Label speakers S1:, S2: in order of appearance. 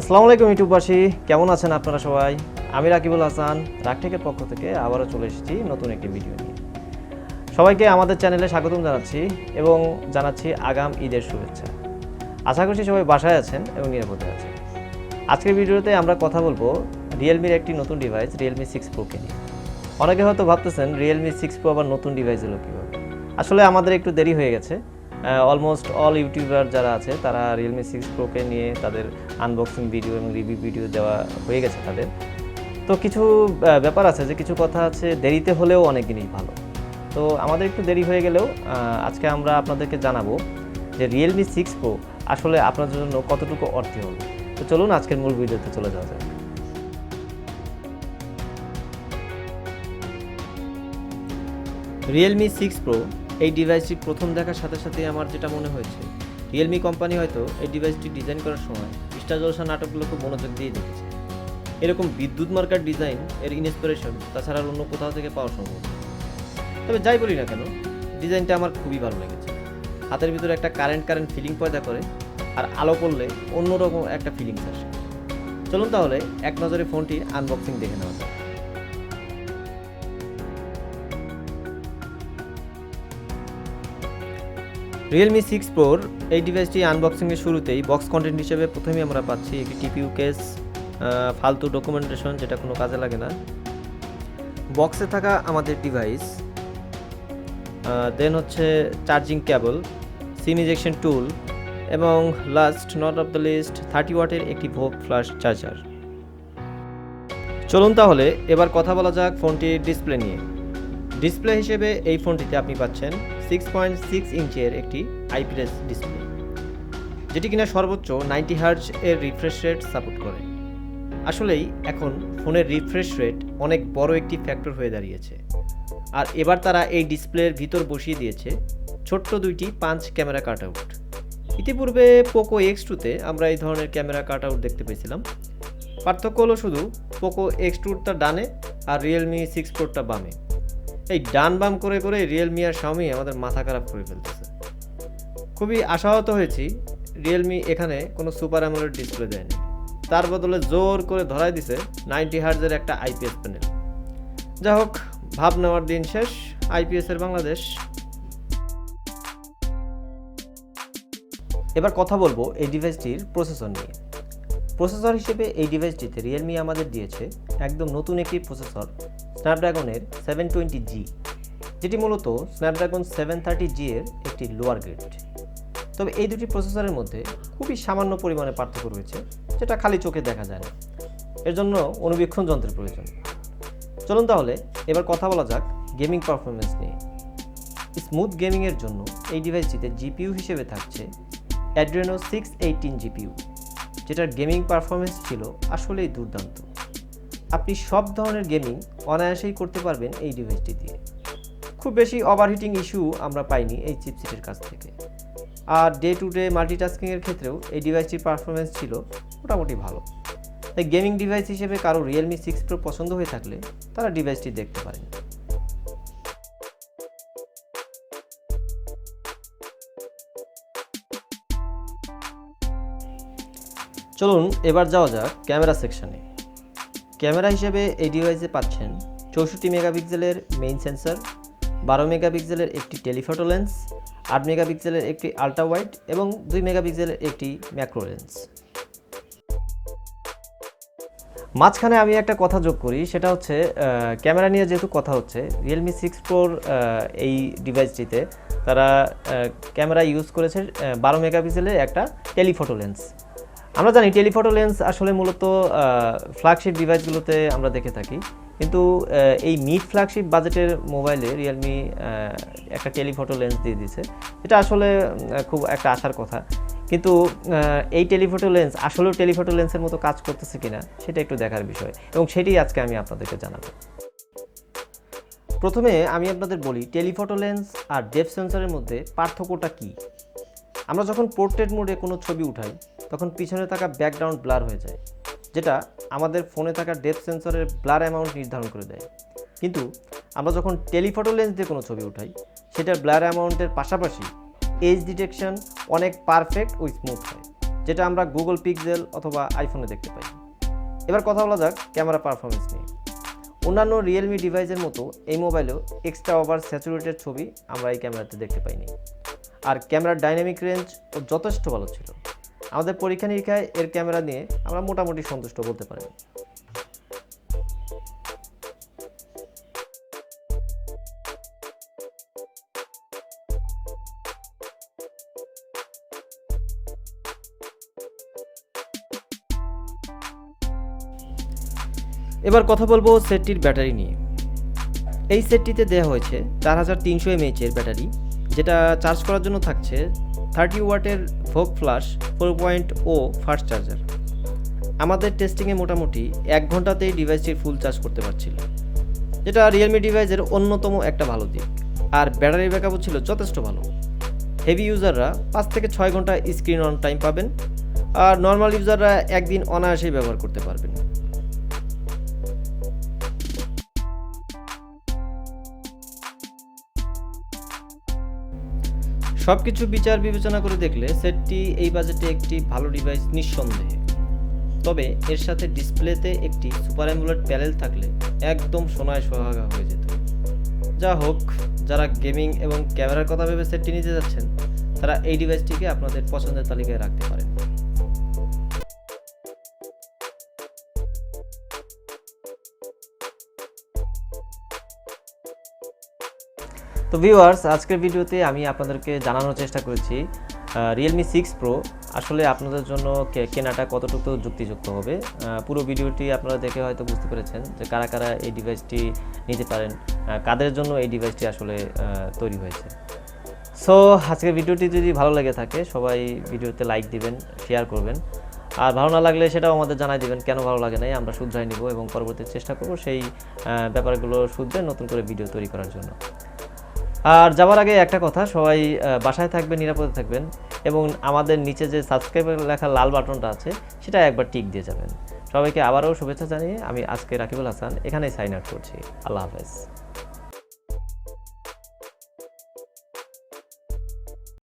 S1: আসসালামু আলাইকুম ইউটিউববাসী, কেমন আছেন আপনারা সবাই? আমি রাকিবুল হাসান রাকটেকের পক্ষ থেকে আবারও চলে এসেছি নতুন একটি ভিডিও নিয়ে। সবাইকে আমাদের চ্যানেলে স্বাগতম জানাচ্ছি এবং জানাচ্ছি আগাম ঈদের শুভেচ্ছা। আশা করছি সবাই বাসায় আছেন এবং নিরাপদে আছেন। আজকের ভিডিওতে আমরা কথা বলবো রিয়েলমির একটি নতুন ডিভাইস Realme 6 Pro কে নিয়ে। অনেকে হয়তো ভাবতেছেন Realme 6 Pro আবার নতুন ডিভাইস হলো কীভাবে। আসলে আমাদের একটু দেরি হয়ে গেছে। অলমোস্ট অল ইউটিউবার যারা আছে তারা Realme 6 Pro কে নিয়ে তাদের আনবক্সিং ভিডিও এবং রিভিউ ভিডিও দেওয়া হয়ে গেছে তাদের। তো কিছু ব্যাপার আছে, যে কিছু কথা আছে দেরিতে হলেও অনেক জিনিস ভালো। তো আমাদের একটু দেরি হয়ে গেলেও আজকে আমরা আপনাদেরকে জানাবো যে Realme 6 Pro আসলে আপনাদের জন্য কতটুকু অর্থী হবে। তো চলুন আজকের মূল ভিডিওতে চলে যাওয়া যাক। Realme 6 Pro এই ডিভাইসটি প্রথম দেখার সাথে সাথে আমার যেটা মনে হয়েছে, রিয়েলমি কোম্পানি হয়তো এই ডিভাইসটি ডিজাইন করার সময় স্টার জলসা নাটকগুলো খুব মনোযোগ দিয়ে দেখেছে। এরকম বিদ্যুৎ মার্কার ডিজাইন এর ইন্সপিরেশন তাছাড়া অন্য কোথাও থেকে পাওয়া সম্ভব। তবে যাই বলি না কেন, ডিজাইনটা আমার খুবই ভালো লেগেছে। হাতের ভিতরে একটা কারেন্ট ফিলিং পয়দা করে, আর আলো পড়লে অন্যরকম একটা ফিলিংস আসে। চলুন তাহলে এক নজরে ফোনটির আনবক্সিং দেখে নেওয়া যাক। Realme 6 Pro এই ডিভাইসটি আনবক্সিংয়ের শুরুতেই বক্স কন্টেন্ট হিসেবে প্রথমেই আমরা পাচ্ছি একটি টিপিইউ কেস, ফালতু ডকুমেন্টেশন যেটা কোনো কাজে লাগে না। বক্সে থাকা আমাদের ডিভাইস, দেন হচ্ছে চার্জিং কেবল, সিম ইজেকশন টুল এবং last not of the list 30 ওয়াটের একটি ভোগ ফ্ল্যাশ চার্জার। চলুন তাহলে এবার কথা বলা যাক ফোনটির ডিসপ্লে নিয়ে। ডিসপ্লে হিসেবে এই ফোনটিতে আপনি পাচ্ছেন 6.6 ইঞ্চের একটি আইপিএস ডিসপ্লে, যেটি কিনা সর্বোচ্চ 90 হার্টজ এর রিফ্রেশ রেট সাপোর্ট করে। আসলেই এখন ফোনের রিফ্রেশ রেট অনেক বড় একটি ফ্যাক্টর হয়ে দাঁড়িয়েছে। আর এবার তারা এই ডিসপ্লের ভিতর বসিয়ে দিয়েছে ছোট্ট দুইটি পাঁচ ক্যামেরা কাটআউট। ইতিপূর্বে পোকো X2তে আমরা এই ধরনের ক্যামেরা কাটআউট দেখতে পেয়েছিলাম। পার্থক্য হলো শুধু পোকো X2টা ডানে আর Realme 6 Proটা বামে। এই ডান বাম করে করে রিয়েলমি আর শাওমি আমাদের মাথা খারাপ করে ফেলতেছে। খুবই আশাহত হয়েছি, রিয়েলমি এখানে কোনো সুপার অ্যামোলেড ডিসপ্লে দেয়নি, তার বদলে জোর করে ধরাই দিছে 90 হার্টজের একটা আইপিএস প্যানেল। যা হোক, ভাব নেওয়ার দিন শেষ, আইপিএস এর বাংলাদেশ। এবার কথা বলবো এই ডিভাইসটির প্রসেসর নিয়ে। প্রসেসর হিসেবে এই ডিভাইসটিতে রিয়েলমি আমাদের দিয়েছে একদম নতুন একটি প্রসেসর, স্ন্যাপড্রাগনের 720G, যেটি মূলত স্ন্যাপড্রাগন 730G এর একটি লোয়ার গ্রেড। তবে এই দুটি প্রসেসরের মধ্যে খুবই সামান্য পরিমাণে পার্থক্য রয়েছে, যেটা খালি চোখে দেখা যায় না। এর জন্য অনুবীক্ষণ যন্ত্রের প্রয়োজন। চলুন তাহলে এবার কথা বলা যাক গেমিং পারফরমেন্স নিয়ে। স্মুথ গেমিংয়ের জন্য এই ডিভাইসটিতে জিপিইউ হিসেবে থাকছে Adreno 618 জিপিইউ, যেটার গেমিং পারফরমেন্স ছিল আসলেই দুর্দান্ত। আপনি সব ধরনের গেমিং অনায়াসেই করতে পারবেন এই ডিভাইসটি দিয়ে। খুব বেশি ওভারহিটিং ইস্যু আমরা পাইনি এই চিপসেটের কাছ থেকে। আর ডে টু ডে মাল্টিটাস্কিংয়ের ক্ষেত্রেও এই ডিভাইসটির পারফরমেন্স ছিল মোটামুটি ভালো। তাই গেমিং ডিভাইস হিসেবে কারো Realme 6 Pro পছন্দ হয়ে থাকলে তারা ডিভাইসটি দেখতে পারেন। চলুন এবার যাওয়া যাক ক্যামেরা সেকশনে। ক্যামেরা হিসেবে এই ডিভাইসে পাচ্ছেন 64 মেগাপিক্সেলের মেইন সেন্সর, 12 মেগাপিক্সেলের একটি টেলিফটো লেন্স, 8 মেগাপিক্সেলের একটি আল্ট্রা ওয়াইড এবং 2 মেগাপিক্সেলের একটি ম্যাক্রো লেন্স। মাঝখানে আমি একটা কথা যোগ করি, সেটা হচ্ছে ক্যামেরা নিয়ে যেহেতু কথা হচ্ছে, Realme 6 Proর এই ডিভাইসটিতে তারা ক্যামেরা ইউজ করেছে 12 মেগাপিক্সেলের একটা টেলিফটো লেন্স। আমরা জানি টেলিফটো লেন্স আসলে মূলত ফ্ল্যাগশিপ ডিভাইসগুলোতে আমরা দেখে থাকি, কিন্তু এই মিড ফ্ল্যাগশিপ বাজেটের মোবাইলে রিয়েলমি একটা টেলিফটো লেন্স দিয়ে দিয়েছে। এটা আসলে খুব একটা আশার কথা, কিন্তু এই টেলিফটো লেন্স আসলেও টেলিফটো লেন্সের মতো কাজ করতেছে কিনা সেটা একটু দেখার বিষয়, এবং সেটি আজকে আমি আপনাদেরকে জানাবো। প্রথমে আমি আপনাদের বলি টেলিফটো লেন্স আর ডেপথ সেন্সরের মধ্যে পার্থক্যটা কী। আমরা যখন পোর্ট্রেট মোডে কোনো ছবি উঠাই তখন পিছনে থাকা ব্যাকগ্রাউন্ড ব্লার হয়ে যায়, যেটা আমাদের ফোনে থাকা ডেপথ সেন্সরের ব্লার অ্যামাউন্ট নির্ধারণ করে দেয়। কিন্তু আমরা যখন টেলিফটো লেন্স দিয়ে কোনো ছবি উঠাই, সেটার ব্লার অ্যামাউন্টের পাশাপাশি এজ ডিটেকশন অনেক পারফেক্ট ও স্মুথ হয়, যেটা আমরা গুগল পিক্সেল অথবা আইফোনে দেখতে পাই। এবার কথা বলা যাক ক্যামেরা পারফরমেন্স নিয়ে। অন্যান্য রিয়েলমি ডিভাইসের মতো এই মোবাইলেও এক্সট্রা ওভার স্যাচুরেটেড ছবি আমরা এই ক্যামেরাতে দেখতে পাইনি। আর ক্যামেরার ডাইনামিক রেঞ্জ ও যথেষ্ট ভালো ছিল। আমাদের পরীক্ষা নিরীক্ষায় এর ক্যামেরা নিয়ে আমরা মোটামুটি সন্তুষ্ট বলতে পারি। এবার কথা বলবো সেটটির ব্যাটারি নিয়ে। এই সেটটিতে দেওয়া হয়েছে 4300 mAh-এর ব্যাটারি, যেটা চার্জ করার জন্য থাকছে 30 ওয়াটের ভোগ ফ্লাশ 4.0 ফাস্ট চার্জার। আমাদের টেস্টিংয়ে মোটামুটি 1 ঘন্টাতেই ডিভাইসটির ফুল চার্জ করতে পারছিল, যেটা রিয়েলমি ডিভাইসের অন্যতম একটা ভালো দিক। আর ব্যাটারি ব্যাকআপও ছিল যথেষ্ট ভালো। হেভি ইউজাররা 5 থেকে 6 ঘন্টা স্ক্রিন অন টাইম পাবেন, আর নর্মাল ইউজাররা একদিন অনায়াসেই ব্যবহার করতে পারবেন। সব কিছু বিচার বিবেচনা করে দেখলে সেটটি এই বাজেটে একটি ভালো ডিভাইস নিঃসন্দেহে। তবে এর সাথে ডিসপ্লেতে একটি সুপার অ্যামোলেড প্যানেল থাকলে একদম সোনায় সোহাগা হয়ে যেত। যা হোক, যারা গেমিং এবং ক্যামেরার কথা ভেবে সেটটি নিতে যাচ্ছেন, তারা এই ডিভাইসটিকে আপনাদের পছন্দের তালিকায় রাখতে পারেন। তো ভিউয়ার্স, আজকের ভিডিওতে আমি আপনাদেরকে জানানোর চেষ্টা করেছি Realme 6 Pro আসলে আপনাদের জন্য কেনাটা কতটুকু যুক্তিযুক্ত হবে। পুরো ভিডিওটি আপনারা দেখে হয়তো বুঝতে পেরেছেন যে কারা কারা এই ডিভাইসটি নিতে পারেন, কাদের জন্য এই ডিভাইসটি আসলে তৈরি হয়েছে। সো আজকের ভিডিওটি যদি ভালো লেগে থাকে, সবাই ভিডিওতে লাইক দিবেন, শেয়ার করবেন। আর ভালো না লাগলে সেটাও আমাদের জানাই দিবেন, কেন ভালো লাগে নাই, আমরা শুধরাই নিব এবং পরবর্তীতে চেষ্টা করব সেই ব্যাপারগুলো শুধরে নতুন করে ভিডিও তৈরি করার জন্য। আর যাওয়ার আগে একটা কথা, সবাই বাসায় থাকবেন, নিরাপদে থাকবেন এবং আমাদের নিচে যে সাবস্ক্রাইব লেখা লাল বাটনটা আছে সেটা একবার টিক দিয়ে যাবেন। সবাইকে আবারও শুভেচ্ছা জানিয়ে আমি আজকে রাকিবুল হাসান এখানেই সাইন আউট করছি। আল্লাহ হাফেজ।